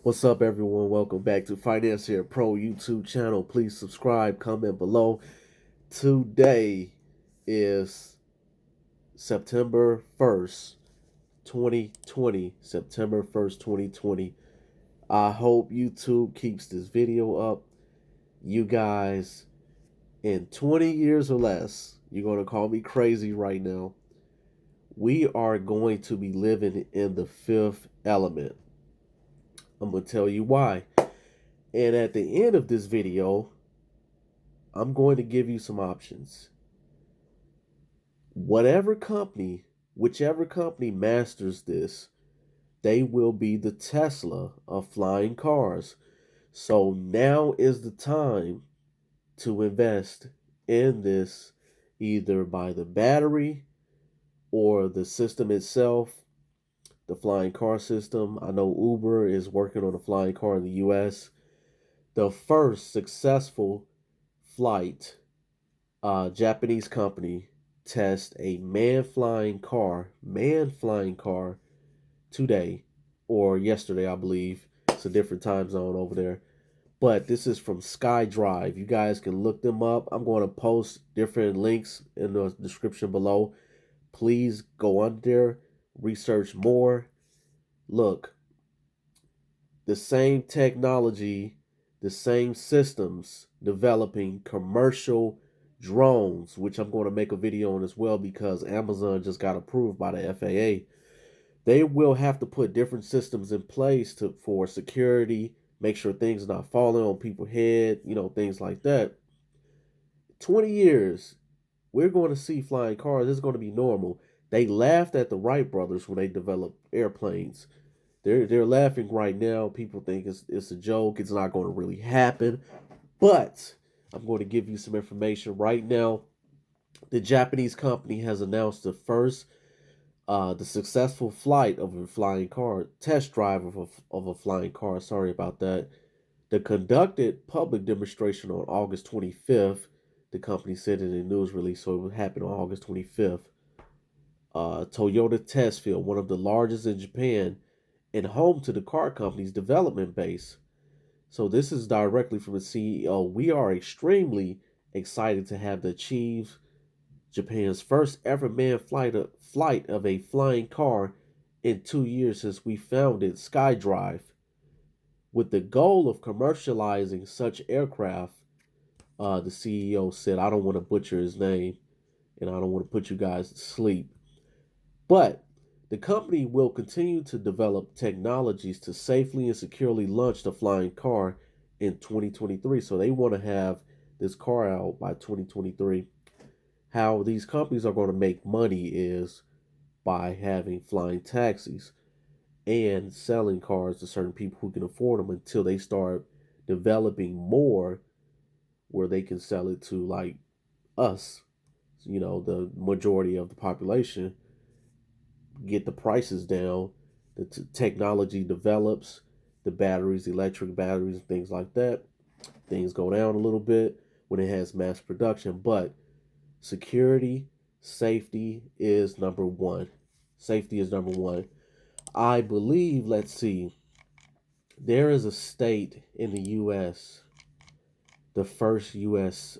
What's up, everyone? Welcome back to Finance Here Pro YouTube channel. Please subscribe, comment below. Today is September 1st, 2020. September 1st, 2020. I hope YouTube keeps this video up. You guys, in 20 years or less, you're going to call me crazy right now. We are going to be living in the fifth element. I'm going to tell you why. And at the end of this video, I'm going to give you some options. Whatever company, whichever company masters this, they will be the Tesla of flying cars. So now is the time to invest in this, either by the battery or the system itself, the flying car system. I know Uber is working on a flying car in the US. The first successful flight Japanese company test a man flying car today or yesterday, I believe. It's a different time zone over there. But this is from SkyDrive. You guys can look them up. I'm going to post different links in the description below. Please go under there, research more. Look, the same technology, the same systems developing commercial drones, which I'm going to make a video on as well because Amazon just got approved by the FAA. They will have to put different systems in place for security, make sure things are not falling on people's head, things like that. 20 years, we're going to see flying cars. It's going to be normal. They laughed at the Wright brothers when they developed airplanes. They're laughing right now. People think it's a joke. It's not going to really happen. But I'm going to give you some information right now. The Japanese company has announced the successful flight of a flying car, test drive of a flying car. Sorry about that. The conducted public demonstration on August 25th. The company said in a news release, so it would happen on August 25th. Toyota test field, one of the largest in Japan, and home to the car company's development base. So this is directly from the CEO. We are extremely excited to have achieved Japan's first ever manned flight of a flying car in 2 years since we founded SkyDrive. With the goal of commercializing such aircraft, the CEO said, I don't want to butcher his name and I don't want to put you guys to sleep. But the company will continue to develop technologies to safely and securely launch the flying car in 2023. So they want to have this car out by 2023. How these companies are going to make money is by having flying taxis and selling cars to certain people who can afford them until they start developing more where they can sell it to like us, the majority of the population, get the prices down, the technology develops, the batteries, electric batteries, and things like that. Things go down a little bit when it has mass production, but security, safety is number one. Safety is number one. I believe, let's see, there is a state in the U.S., the first U.S.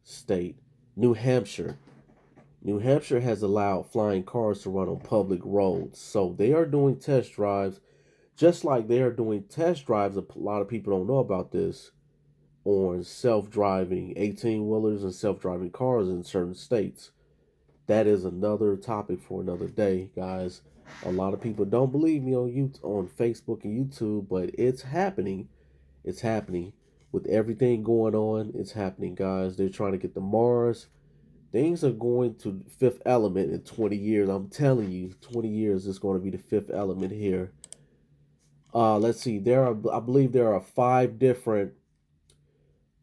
State, New Hampshire. New Hampshire has allowed flying cars to run on public roads. So they are doing test drives, just like they are doing test drives. A lot of people don't know about this, on self-driving 18-wheelers and self-driving cars in certain states. That is another topic for another day, guys. A lot of people don't believe me on Facebook and YouTube, but it's happening. It's happening with everything going on. It's happening, guys. They're trying to get to Mars. Things are going to fifth element in 20 years. I'm telling you, 20 years is going to be the fifth element here. Let's see. I believe there are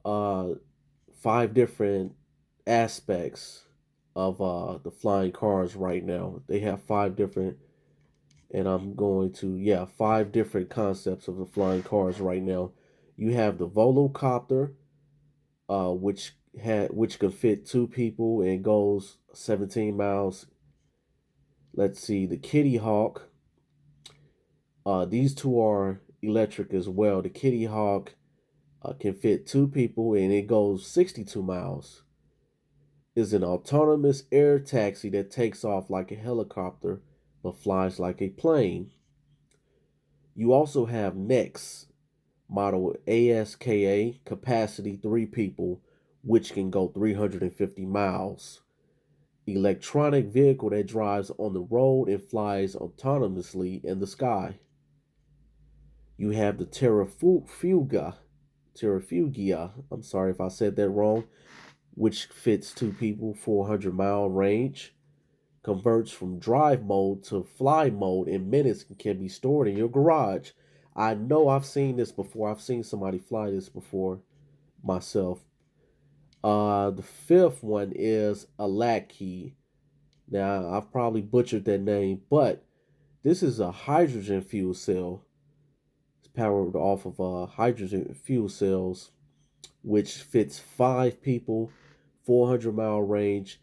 uh, five different aspects of the flying cars right now. They have five different, and I'm going to, yeah, five different concepts of the flying cars right now. You have the volocopter, which can fit two people and goes 17 miles. Let's see, the Kitty Hawk. These two are electric as well. The Kitty Hawk can fit 2 people and it goes 62 miles. Is an autonomous air taxi that takes off like a helicopter but flies like a plane. You also have Next, model ASKA, capacity 3 people, which can go 350 miles. Electronic vehicle that drives on the road and flies autonomously in the sky. You have the Terrafugia, I'm sorry if I said that wrong, which fits 2 people, 400-mile range, converts from drive mode to fly mode in minutes, and can be stored in your garage. I know I've seen this before. I've seen somebody fly this before myself. The fifth one is Alaki. Now, I've probably butchered that name, but this is a hydrogen fuel cell. It's powered off of hydrogen fuel cells, which fits 5 people, 400-mile range,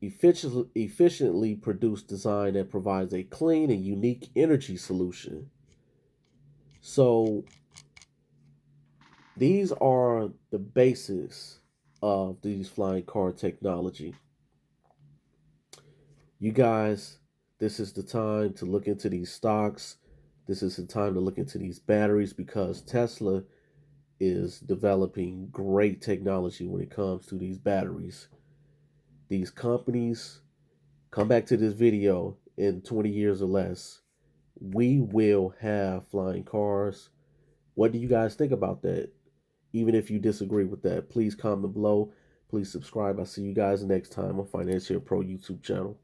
efficiently produced design that provides a clean and unique energy solution. So these are the basis of these flying car technology. You guys, this is the time to look into these stocks. This is the time to look into these batteries because Tesla is developing great technology when it comes to these batteries. These companies, come back to this video in 20 years or less. We will have flying cars. What do you guys think about that? Even if you disagree with that, please comment below. Please subscribe. I'll see you guys next time on Financial Pro YouTube channel.